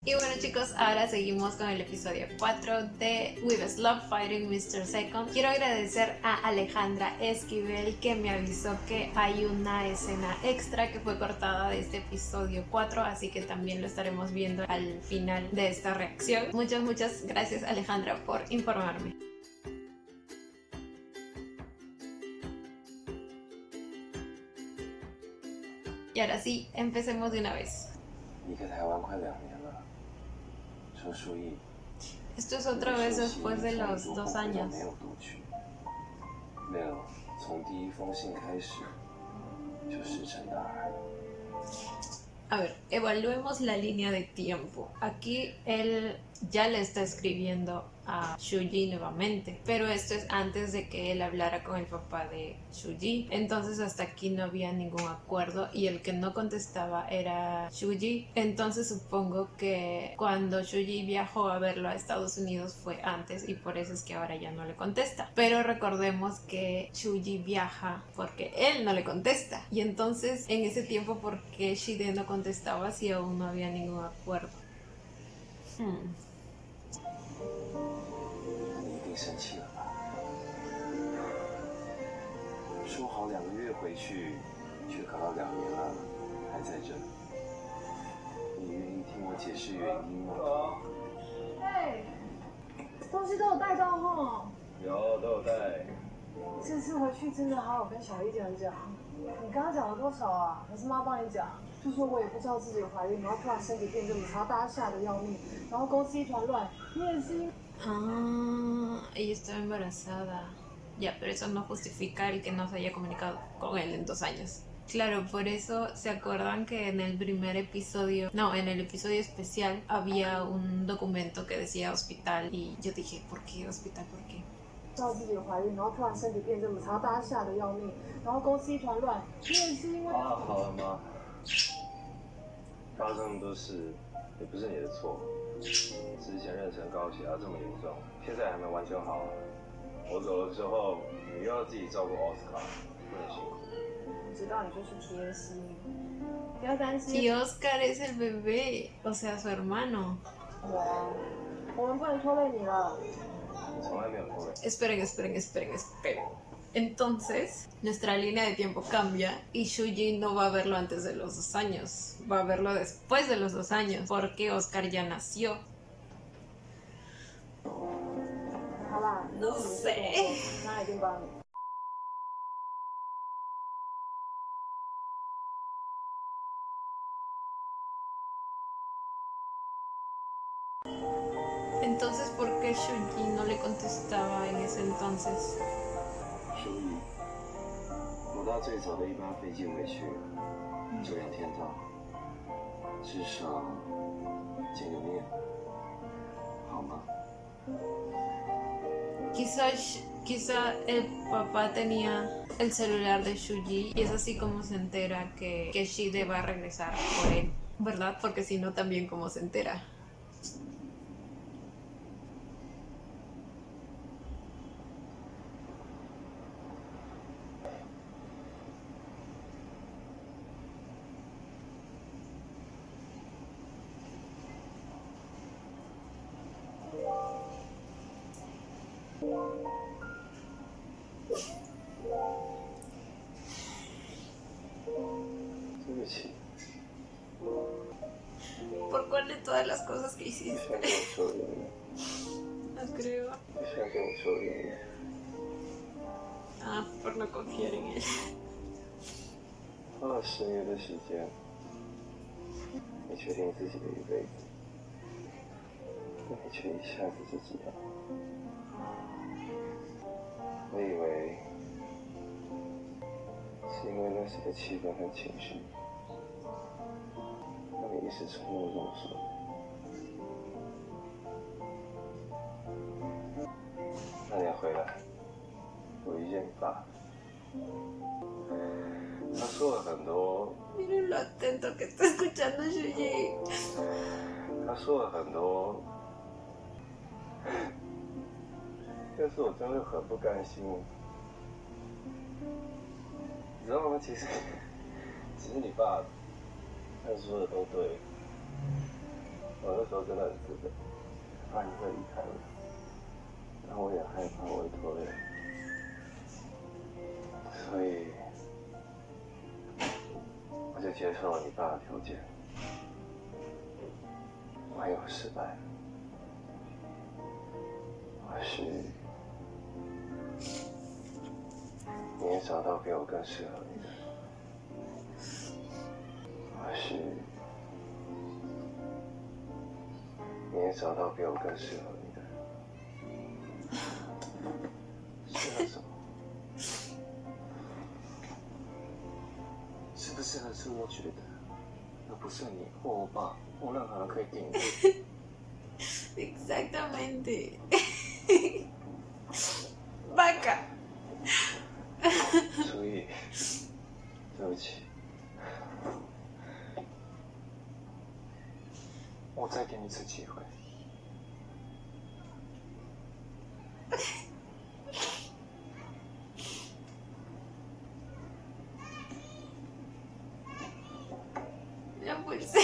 Y bueno chicos, ahora seguimos con el episodio 4 de With a Love Fighting Mr. Second. Quiero agradecer a Alejandra Esquivel que me avisó que hay una escena extra que fue cortada de este episodio 4, así que también lo estaremos viendo al final de esta reacción. Muchas gracias Alejandra por informarme. Y ahora sí, empecemos de una vez. Esto es otra vez después de los 2 años. A ver, evaluemos la línea de tiempo. Aquí él ya le está escribiendo a Shuji nuevamente, pero esto es antes de que él hablara con el papá de Shuji. Entonces hasta aquí no había ningún acuerdo y el que no contestaba era Shuji. Entonces supongo que cuando Shuji viajó a verlo a Estados Unidos fue antes y por eso es que ahora ya no le contesta. Pero recordemos que Shuji viaja porque él no le contesta. Y entonces en ese tiempo, ¿por qué Shide no contestaba si aún no había ningún acuerdo? 你一定生气了吧？说好2个月回去，却搞到2年了，还在这。你愿意听我解释原因吗？哎，东西都有带到吼。有，都有带。这次回去真的好好跟小姨讲。你刚刚讲了多少啊？还是妈帮你讲？就说我也不知道自己有怀孕，然后突然身体变这么差，大家吓得要命，然后公司一团乱，你也是因。Ella estaba embarazada. Ya, pero eso no justifica el que no se haya comunicado con él en 2 años. Claro, por eso se acuerdan que en el primer episodio, no, en el episodio especial había un documento que decía hospital y yo dije, ¿por qué hospital? ¿Por qué? 知道自己有怀孕，然后突然身体变这么差，大家吓得要命，然后公司一团乱，你也是因为。好了妈，发生那么多事，也不是你的错。之前妊娠高血压这么严重，现在还没完全好。我走了之后，你又要自己照顾奥斯卡，不能辛苦。我知道你就是贴心，不要担心。Y Oscar es el bebé, o sea, su hermano. 我们不能拖累你了。 Esperen. Entonces, nuestra línea de tiempo cambia y Shuji no va a verlo antes de los 2 años, va a verlo después de los 2 años, porque Oscar ya nació. No sé. Entonces, ¿por qué Shuji no le contestaba en ese entonces? 所以，我搭最早的一班飞机回去，就2天到，至少见个面，好吗？ Quizá el papá tenía el celular de Shuji y es así como se entera que Shide va a regresar por él, ¿verdad? Porque si no, también como se entera. ¿Por cuál de todas las cosas que hiciste? No creo. Ah, por no confiar en él. 花了10年的时间，你确定自己的一辈子，那你却一下子就知道。我以为是因为那时的气氛和情绪，让你一时冲动这么说。那年回来，我遇见你爸。 他说了很多。Miren lo atento que está escuchando Shuji. 他说了很多，但是我真的很不甘心。你知道吗？其实你爸他说的都对，我那时候真的很自卑，怕你会离开我，但我也害怕我会拖累你，所以我就接受了你爸的条件。万一我失败了，或许你也找到比我更适合你的，或许你也找到比我更适合你的。适合什么？适不适合是我觉得，而不是你或我爸或任何人可以定义。Exactamente. Vaca. 所以，对不起，我再给你一次机会。No puede ser.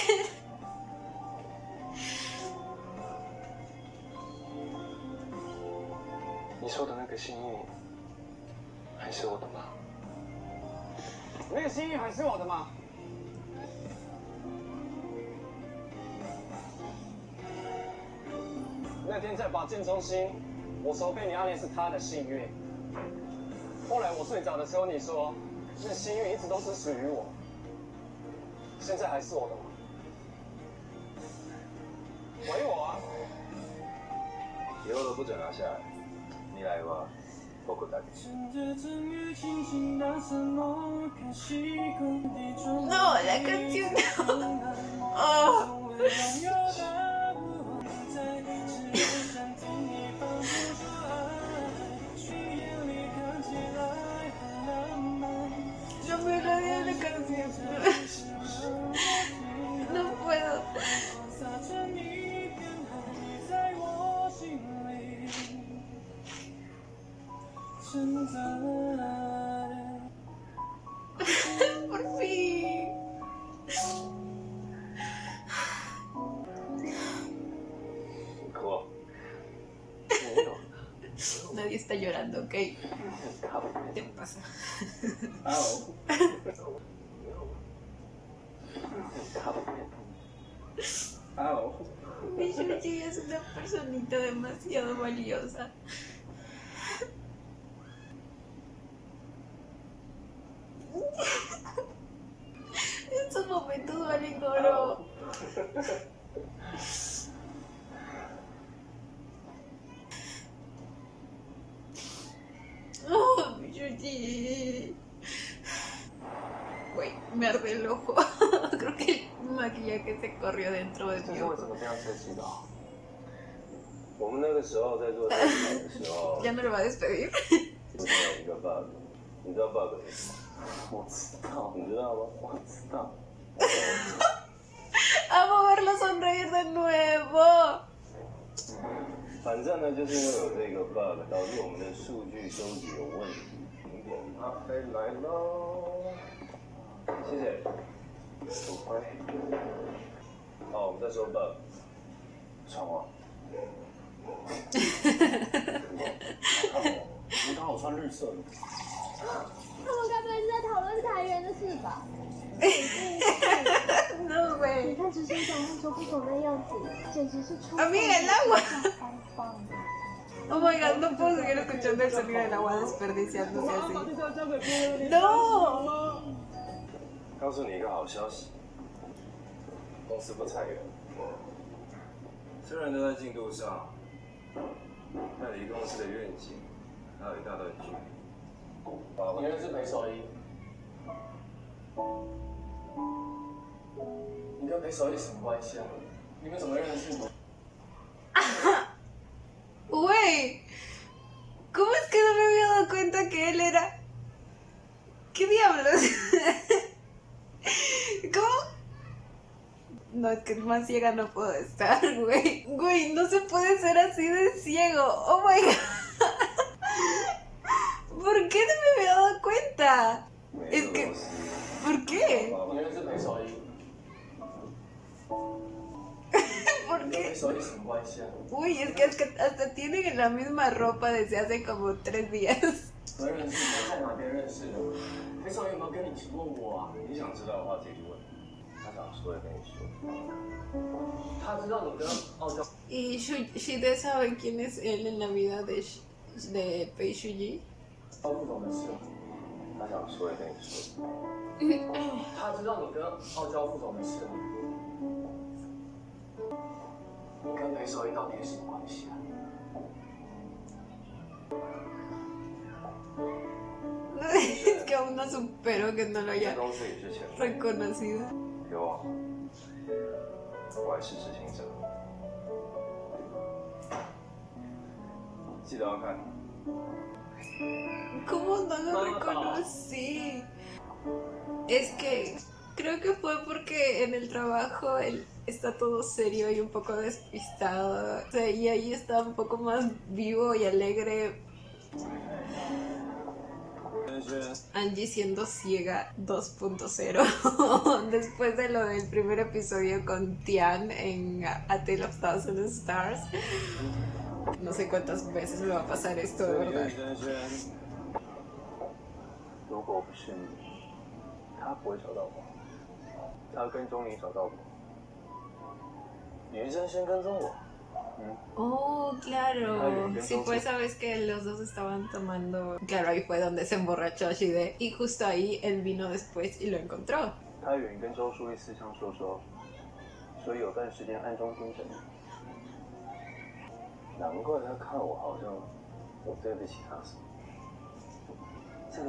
你说的那个幸运，还是我的吗？那个幸运还是我的吗？那天在保健中心，我说被你暗恋是他的幸运。后来我睡着的时候，你说那幸运一直都是属于我，现在还是我的吗？回我啊！以后都不准拿下来，你来吧，我不带你。No, la canción no. Oh. No me odia la canción. No puedo. Por fin. Nadie está llorando, ¿ok? ¿Qué te pasa? Mi Yuji es una personita demasiado valiosa. Estos momentos valen oro. Oh, mi Yuji. Güey, me arde el ojo. Creo que el maquillaje se corrió dentro de 这 mi 是为 ojo. 什么这样才知道？我们那个时候在做电影的时候， ¿Ya me lo va a despedir? 出现了一个 bug， 你知道 bug 是什么？我知道，你知道吗？我知道。Amo verlo sonreír de nuevo. 反正呢，就是因为有这个 bug， 导致我们的数据收集有问题。苹果咖啡来喽，谢谢。不会。好，我们再说 bug。穿我。你刚好穿绿色的。他们该不会是在讨论裁员的事吧？ No, 你 güey. 看执行长那时候不懂那样子，简直是出 Amiga, el agua. 翻棒的。 Oh my god, no puedo seguir escuchando el sonido del agua desperdiciándose así. No. 告诉你一个好消息，公司不裁员，虽然都在进度上，但离公司的愿景还有一大段距离。你认识裴守一？你跟裴守一什么关系啊？你们怎么认识的？ Güey, ¿cómo es que no me había dado cuenta que él era? ¿Qué diablos? ¿Cómo? No, es que más ciega no puedo estar, güey. Güey, no se puede ser así de ciego. Oh my god. ¿Por qué no me había dado cuenta? Es que... ¿Por qué? porque... 手有什么关系啊？ Uy, es que hasta tienen la misma ropa desde hace como 3 días. 何人是谁在哪边认识的？黑少有没有跟你提过我啊？你想知道的话自己去问。他想说也跟你说。他知道你跟傲娇。 ¿Y Shide sabe quién es él en la vida de Pei Shuji? 副总的事，他想说也跟你说。他知道你跟傲娇副总的事吗？你跟裴少一到底是什么关系啊？ Es que aún no supero que no lo 这 haya 公司也是前辈。 reconocido. 有啊，我还是执行者。记得要看。 ¿Cómo no lo reconocí? Es que creo que fue porque en el trabajo él está todo serio y un poco despistado. O sea, y ahí está un poco más vivo y alegre. Angie siendo ciega 2.0 después de lo del primer episodio con Tian en A Tale of Thousand Stars. No sé cuántas veces me va a pasar esto, de verdad. 如果不是你，他不会找到我，他跟踪你找到我。女生先跟踪我。 Oh, claro. Sí, fue esa vez que los dos estaban tomando. Claro, ahí fue donde se emborrachó Shide. Y justo ahí él vino después y lo encontró. 他远跟周书记私相授受，所以有段时间暗中盯着你。难怪他看我好像我对不起他什么。这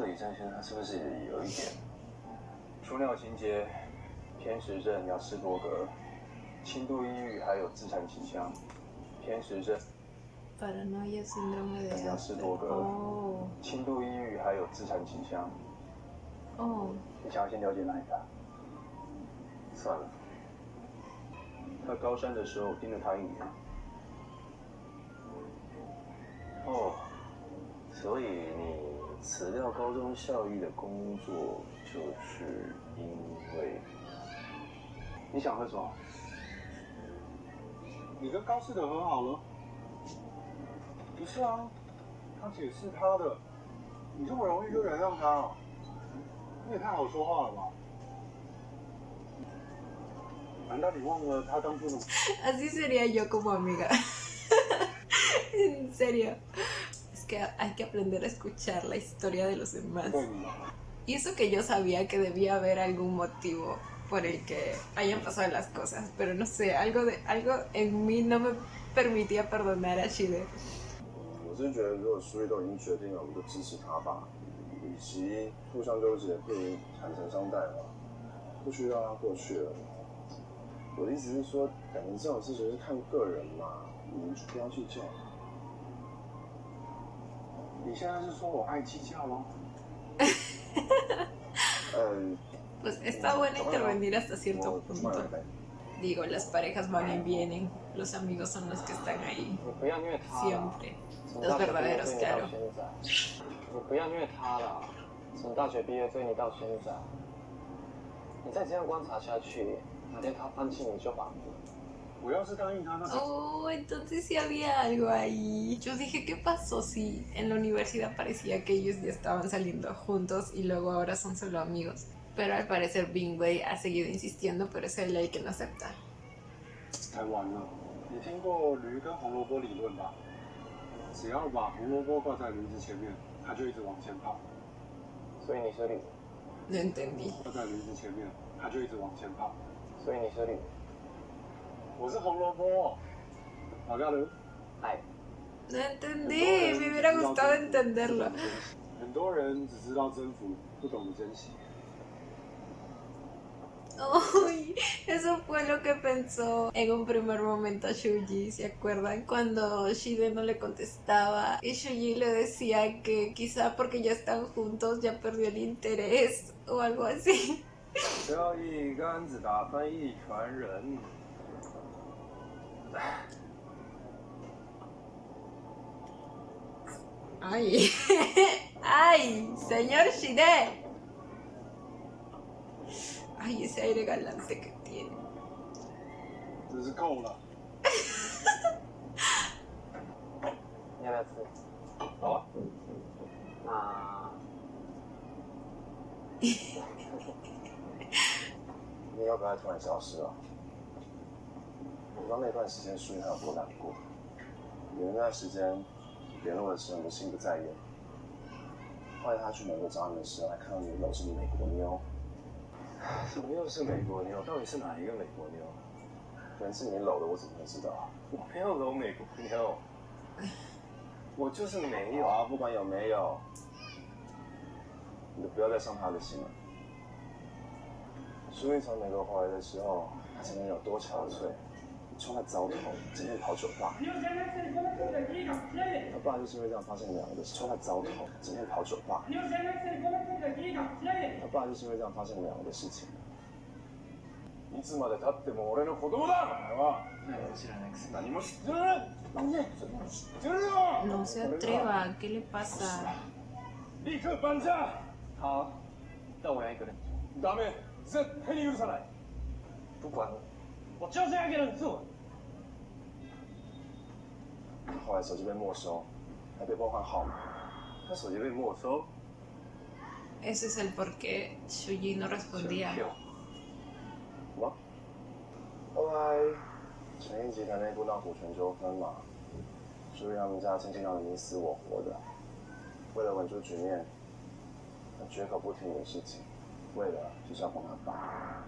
个李正轩他是不是也有一点出尿情节、偏食症、雅斯伯格、轻度抑郁，还有自残倾向？偏食症、 Paranoia, síndrome de 雅斯伯格、 Oh, 轻度抑郁，还有自残倾向。 oh. 你想要先了解哪一个？算了，他高三的时候盯了他1年。哦，所以你辞掉高中校医的工作，就是因为你想喝什么？你跟高士德和好了？不是啊，他姐是他的，你这么容易就原谅他哦？你也太好说话了吧？难道你忘了他当初的？ Así sería yo como amiga. En serio. Es que hay que aprender a escuchar la historia de los demás. 对你吗？ Y eso que yo sabía que debía haber algún motivo por el que hayan pasado las cosas, pero no sé, algo en mí no me permitía perdonar a Shide. 我是觉得，如果书记都已经决定了，我就支持他吧。与其互相纠结，不如坦诚相待嘛，不需要让它过去了。我的意思是说，感情这种事情是看个人嘛，你们就不要计较。你现在是说我爱计较吗？ Pues está bueno intervenir hasta cierto punto. Digo, las parejas van y vienen, los amigos son los que están ahí. 你不要虐他了， Siempre. Los verdaderos, claro. 你不要虐他了，从大学毕业追你到现在，你再这样观察下去，哪天他放弃你就完了。我要是答应他，那 Oh, entonces sí había algo ahí. Yo dije, ¿qué pasó si en la universidad parecía que ellos ya estaban saliendo juntos y luego ahora son solo amigos? Pero al parecer Bingwei ha seguido insistiendo, pero es él el que no acepta. 太晚了。你听过驴跟红萝卜理论吧？只要把红萝卜挂在驴子前面，它就一直往前跑； 所以你是驴， No entendí. 挂在驴子前面，它就一直往前跑。所以你是驴，我是红萝卜，老家人。爱。 No entendí, me hubiera gustado entenderlo. 很多人只知道征服，不懂得珍惜。 Uy, eso fue lo que pensó en un primer momento Shuji, ¿se acuerdan? Cuando Shide no le contestaba y Shuji le decía que quizá porque ya están juntos ya perdió el interés o algo así. 交一竿子打翻一船人。Ay, ay, señor Shide. Ay, ese aire galante que tiene. 这是够了。你要不要吃？好啊。那你要不要突然消失了？我不知道那段时间舒云他有多难过。有一段时间联络的时候，你心不在焉。后来他去美国找你的时候，还看到你搂着美国妞。什么又是美国妞？到底是哪一个美国妞？可能是你搂的，我怎么会知道啊？我没有搂美国妞，我就是没有啊！不管有没有，你就不要再伤他的心了。舒云从美国回来的时候，他前面有多憔悴，穿的糟透，整天跑酒吧。他爸就是因为这样发现你们两个的事，穿的糟透，整天跑酒吧。他爸就是因为这样发现你们两个的事情。いつまで経っても俺の子供だ！お前は何も知らないくせに何も知ってる！知ってるよ！ No se atreva, ¿qué le pasa? 立刻搬家！好，但我要一个人。ダメ，絶対に許さない。不管了。我就是要一个人住。后来手机被没收，还被包换号码。他手机被没收。Ese es el por qué Shuji no respondía. 什么？后来成衣集团内部闹股权纠纷嘛，所以他们家亲戚闹得你死我活的。为了稳住局面，他绝口不提你的事情，为了就是要帮他爸。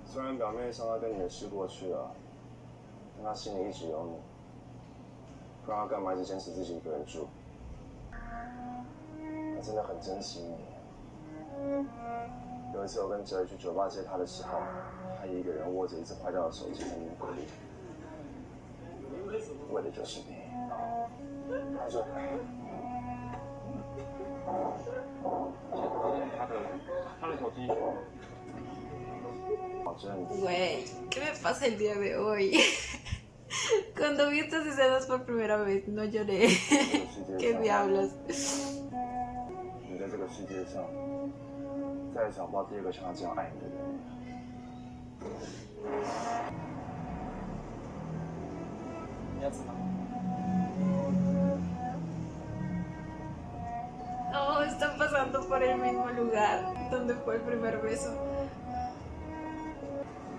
虽然表面上他跟你的事过去了，但他心里一直有你。不然他干嘛一直坚持自己一个人住？他真的很珍惜你。有一次我跟哲宇去酒吧接他的时候，他一个人握着一只坏掉的手机在那边哭，为的就是你。他说：“他的手机。”保证。Güey, ¿qué me pasa el día de hoy? Cuando vi estas escenas por primera vez, no lloré. ¿Qué diablos? 你在这个世界上，再也找不到第二个像他这样爱你的人。你要吃吗？ No, están pasando por el mismo lugar donde fue el primer beso.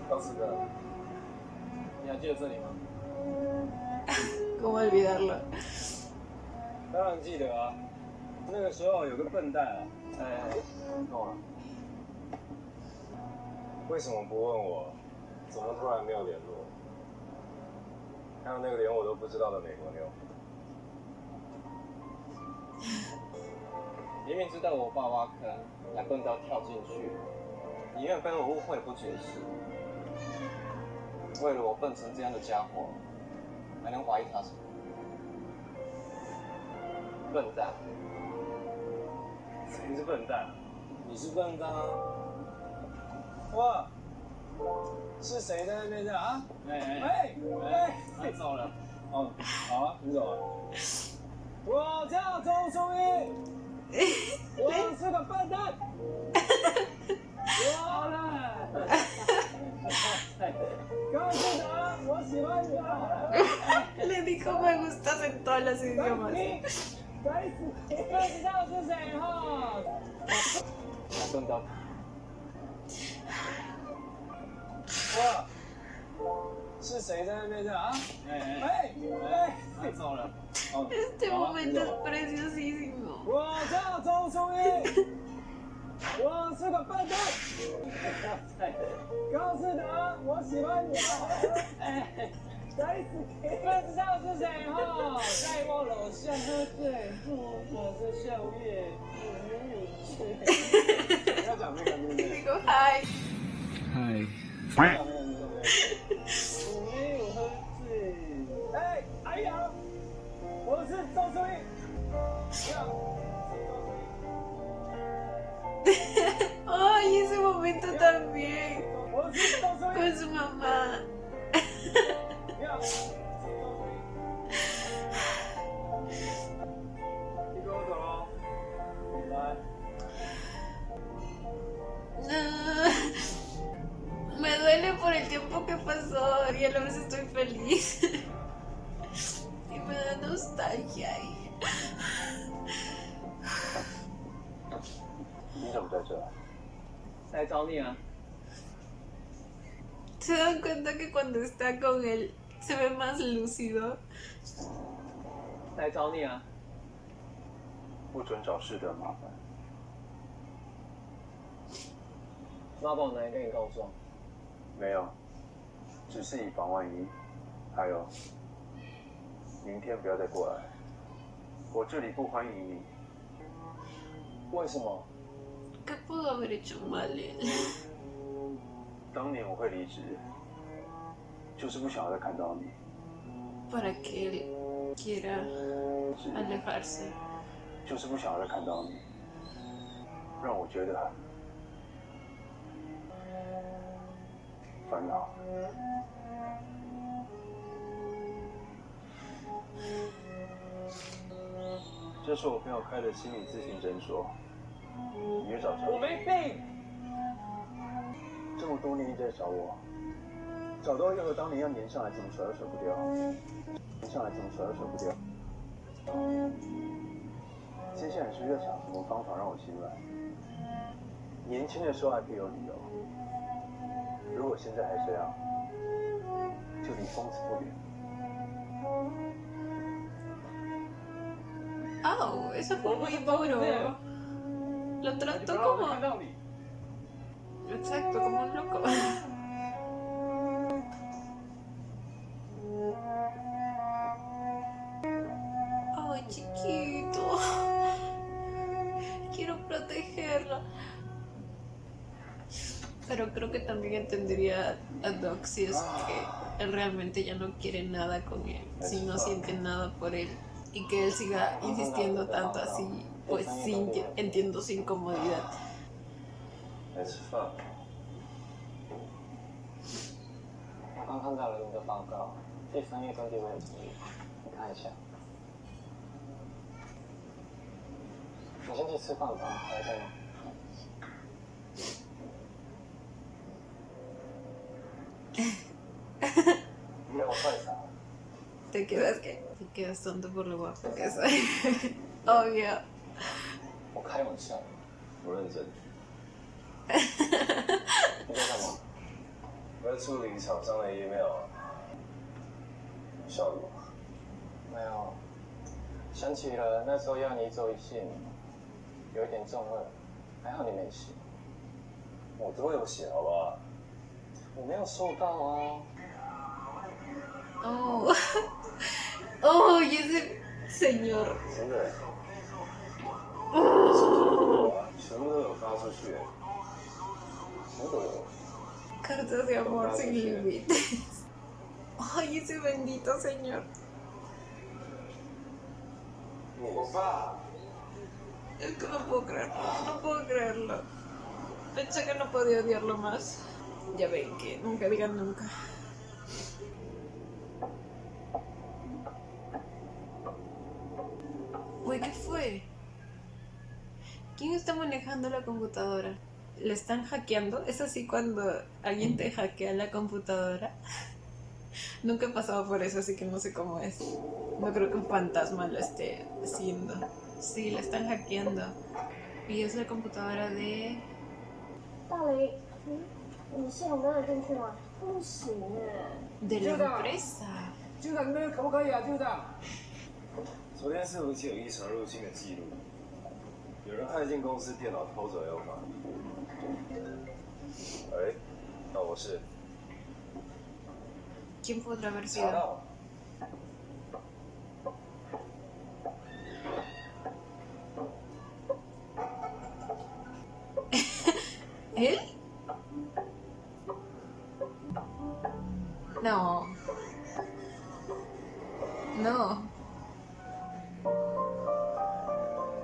当时的，你还记得这里吗？ ¿Cómo olvidarlo? 当然记得啊，那个时候有个笨蛋啊，够了。为什么不问我？怎么突然没有联络？还有那个连我都不知道的美国妞。明明知道我爸挖坑，还笨到跳进去，宁愿跟我误会不解释。为了我笨成这样的家伙，还能怀疑他什么？笨蛋？谁是笨蛋？你是笨蛋啊！哇，是谁在那边这样啊？哎，走了。哦，好啊，你走了。我叫周松一，我是个笨蛋。好了。告诉他，我喜欢你啊。Le dijo me gustas en todos los idiomas. 该死，不知道是谁哈？还笨到。哇，是谁在那边这样啊？走了。哦， Este momento es preciosísimo. 我叫周松一，我是个笨蛋。告诉他，我喜欢你啊。该死，不知道是谁哈？在我楼下喝醉，我的宵夜，不要讲这个，对不 Y 对？ digo, hi. 我没有喝醉。哎呀，我是周松一。Ay, ese momento también. 我是周松一。 Con su mamá. 你跟我走喽，来。 Me duele por el tiempo que pasó y a la vez estoy Luis. Y me da nostalgia. 你怎么在这？来找你啊！ ¿Se dan cuenta que cuando está con él se ve más lúcido? 来找你啊！不准找事的麻烦。妈宝男跟你告状？没有，只是以防万一。还有，明天不要再过来，我这里不欢迎你。为什么？ ¿Qué pudo haber hecho mal él? 当年我会离职，就是不想要再看到你。 Para que él quiera alejarse. 就是不想要再看到你，让我觉得烦恼。这是我朋友开的心理咨询诊所，你去找他。我没病。这么多年一直在找我，找到又和当年一样粘上来，怎么甩都甩不掉，粘上来怎么甩都甩不掉。接下来是在想什么方法让我心软？年轻的时候还可以有理由，如果现在还这样，就离疯子不远。 Oh, eso fue muy duro. Lo trató como... Exacto, como un loco. Ay, chiquito. Quiero protegerlo. Pero creo que también entendería a Doc si es que él realmente ya no quiere nada con él, si no siente nada por él. Y que él siga insistiendo tanto así, pues sí, entiendo su incomodidad. 来吃饭。我刚看到了你的报告，第3页跟第5页整理，你看一下。你先去吃饭吧，还在吗？给我快闪！ Te quedas tonto por lo guapo que soy. Obvio. 我开玩笑，我认真。你在干嘛？我在处理厂商的 email 啊。效果？没有。想起了那时候要你走一信，有一点重了，还好你没写。我都有写，好不好？我没有收到啊。 Oh. Oh, y ese señor. 真的。全部都有发出去。全部都有。 Cartas de amor sin límites. Ay, ese bendito señor. 我爸。 Es que no puedo creerlo, no puedo creerlo. Pensé que no podía odiarlo más. Ya ven que nunca digan nunca. Uy, ¿qué fue? ¿Quién está manejando la computadora? ¿Le están hackeando? ¿Es así cuando alguien te hackea la computadora? Nunca he pasado por eso, así que no sé cómo es. No creo que un fantasma lo esté haciendo. Sí, la están hackeando. Y es la computadora de... 大雷，你系统跟得进去吗？不行哎。 de la empresa. 局长，你们可不可以啊，局长？ 昨天伺服器有异常入侵的记录，有人害进公司电脑偷走 Alpha。喂，那我是。 ¿Quién podrá haber 查 sido? 到。¿Él? No. No.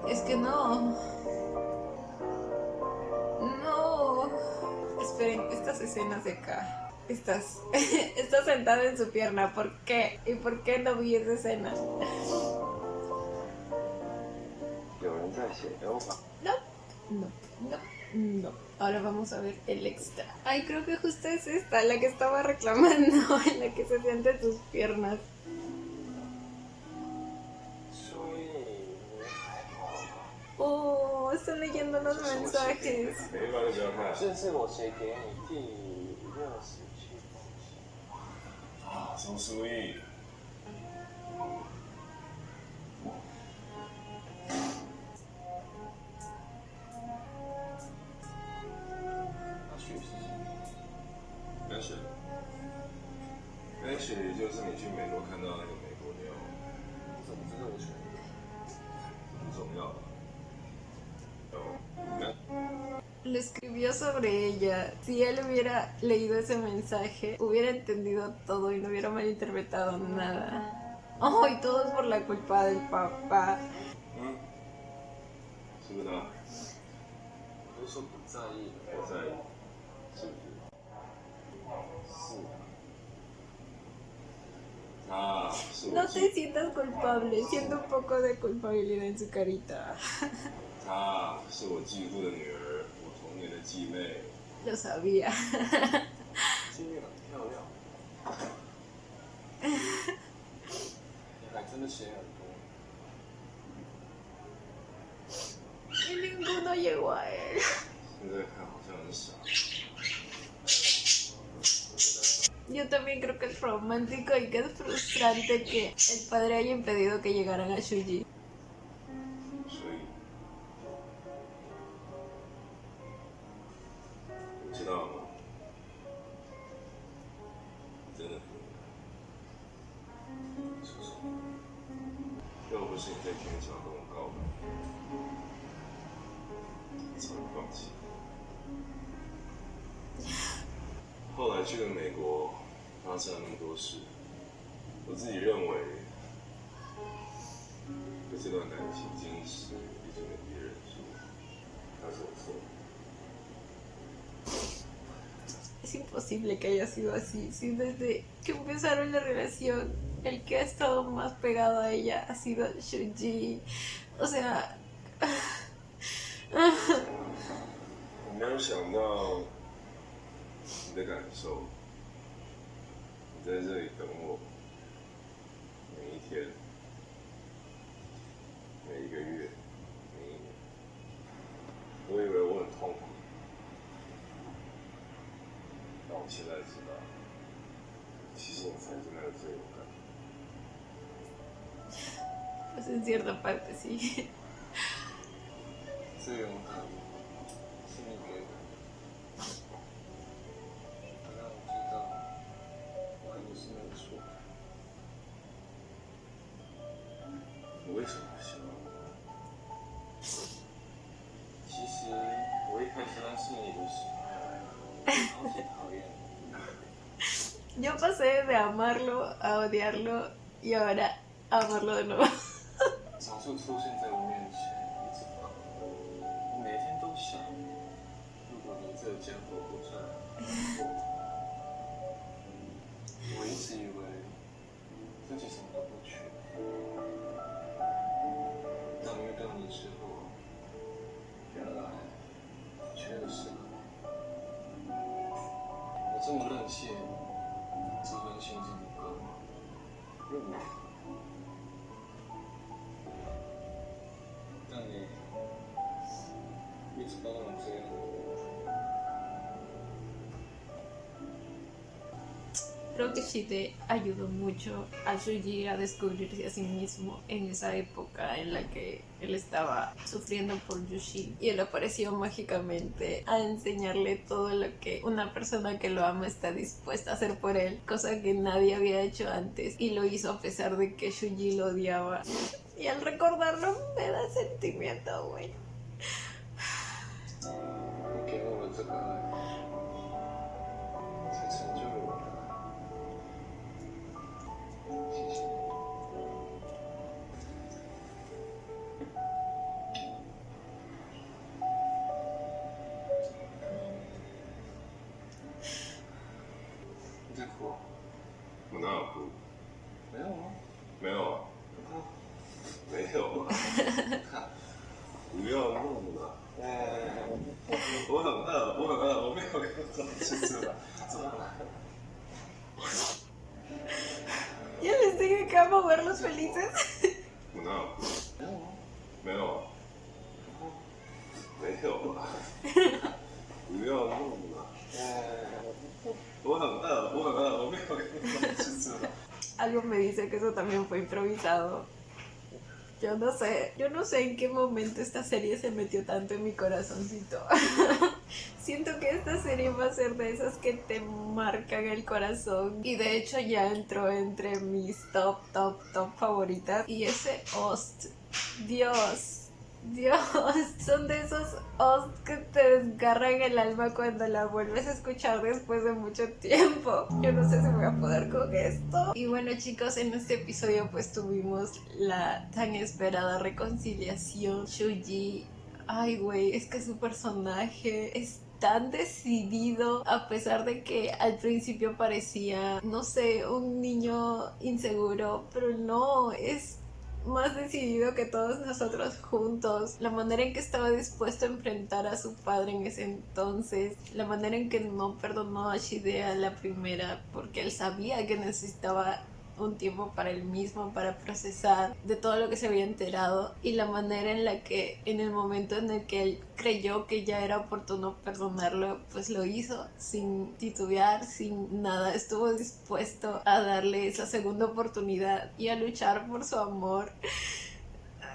Es que no. No. Esperen, estas escenas de acá. Estás sentada en su pierna. ¿Por qué? ¿Y por qué no vi esa escena? 有人在写 Alpha。 No, no, no, No. Ahora vamos a ver el extra. Ay, creo que justo es esta, la que estaba reclamando, en la que se siente sus piernas. 所以你还好吗？ Oh, están leyendo los mensajes. 每一班都不要看。这是我写给你第67封信。啊，so sweet。阿雪是谁？ Ashley 就是你去美国看到那个美国妞，你怎么知道我全名？不重要吧？Lo escribió sobre ella. Si él hubiera leído ese mensaje, hubiera entendido todo y no hubiera malinterpretado nada. Oh, y todo es por la culpa del papá. 嗯，是不是他？我都说不在意了，我在意，是不是？是啊。 他是我 No 继 te sientas culpable, siento un poco de culpabilidad en su carita. 她是我继父的女儿，我童年的继妹。 Lo sabía. 今天很漂亮。你还真的写很多。 Y ninguno llegó a él. 现在看好像很傻。 Yo también creo que es romántico y que es frustrante que el padre haya impedido que llegaran a Shuji. 所以，你知道吗？你真的很勇敢。说说。要不是你在天桥跟我告白，我早就放弃。后来去了美国，发生了那么多事，我自己认为，对这段感情经史已经没别人说，那是我错。 Es imposible que haya sido así. Si desde que empezaron la relación, el que ha estado más pegado a ella ha sido Shuji. O sea... 我没有想到你的感受，你在这里等我，每一天，每一个月，每一年，我以为我很痛苦，但我现在知道，其实你才是那个最勇敢。 Pues en cierta parte sí. 最勇敢是你给我的，让我知道我还不是那个错。你为什么不喜欢我？其实我一开始认识你的时候，超级讨厌你。 Yo pasé de amarlo a odiarlo y ahora a amarlo de nuevo. 早就出现在我面前，一直跑。我每天都想，如果你这家伙不在，我一直以为自己什么都不缺。当遇到你之后，原来缺的是我。我这么任性，自尊心这么高，任我。 但你一直都那么这样。 Creo que Shide ayudó mucho a Shuji a descubrirse a sí mismo en esa época en la que él estaba sufriendo por Yushin. Y él apareció mágicamente a enseñarle todo lo que una persona que lo ama está dispuesta a hacer por él, cosa que nadie había hecho antes. Y lo hizo a pesar de que Shuji lo odiaba. Y al recordarlo me da sentimiento, güey. 你给我了这个爱，才成就了我的爱。谢谢你。你在哭啊？我哪有哭？没有吗？没有啊，不哭。没有啊。看，不要弄了。我很饿，我没有去吃了。 Ya les dije que vamos a verlos felices. No， 没有啊，没有啊，不要弄了。我很饿，我没有去吃了。 Algo me dice que eso también fue improvisado. Yo no sé en qué momento esta serie se metió tanto en mi corazoncito. Siento que esta serie va a ser de esas que te marcan el corazón. Y de hecho ya entró entre mis top favoritas. Y ese host, Dios, son de esos hosts que te desgarran el alma cuando la vuelves a escuchar después de mucho tiempo. Yo no sé si voy a poder con esto. Y bueno, chicos, en este episodio pues tuvimos la tan esperada reconciliación. Shuji, ay güey, es que su personaje es tan decidido, a pesar de que al principio parecía, no sé, un niño inseguro, pero no, es más decidido que todos nosotros juntos. La manera en que estaba dispuesto a enfrentar a su padre en ese entonces, la manera en que no perdonó a Shidea la primera, porque él sabía que necesitaba un tiempo para él mismo, para procesar de todo lo que se había enterado, y la manera en la que en el momento en el que él creyó que ya era oportuno perdonarlo, pues lo hizo sin titubear, sin nada. Estuvo dispuesto a darle esa segunda oportunidad y a luchar por su amor.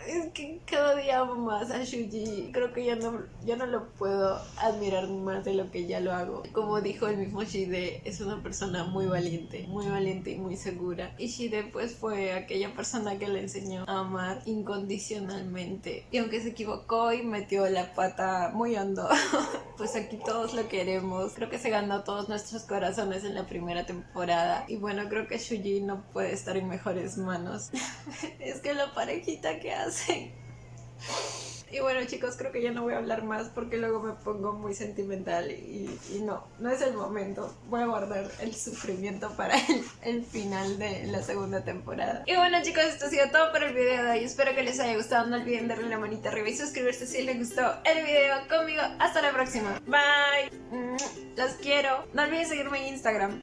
Es que cada día amo más a Shuji. Creo que ya no lo puedo admirar más de lo que ya lo hago. Como dijo el mismo Shide, es una persona muy valiente y muy segura. Y Shide pues fue aquella persona que le enseñó a amar incondicionalmente. Y aunque se equivocó y metió la pata muy hondo, pues aquí todos lo queremos. Creo que se ganó todos nuestros corazones en la primera temporada. Y bueno, creo que Shuji no puede estar en mejores manos. Es que la parejita que hace. Y bueno, chicos, creo que ya no voy a hablar más porque luego me pongo muy sentimental y no es el momento. Voy a guardar el sufrimiento para el final de la segunda temporada. Y bueno, chicos, esto ha sido todo por el video de hoy. Espero que les haya gustado. No olviden darle la manita arriba y suscribirse si les gustó el video conmigo. Hasta la próxima. Bye. Los quiero. No olviden seguirme en Instagram.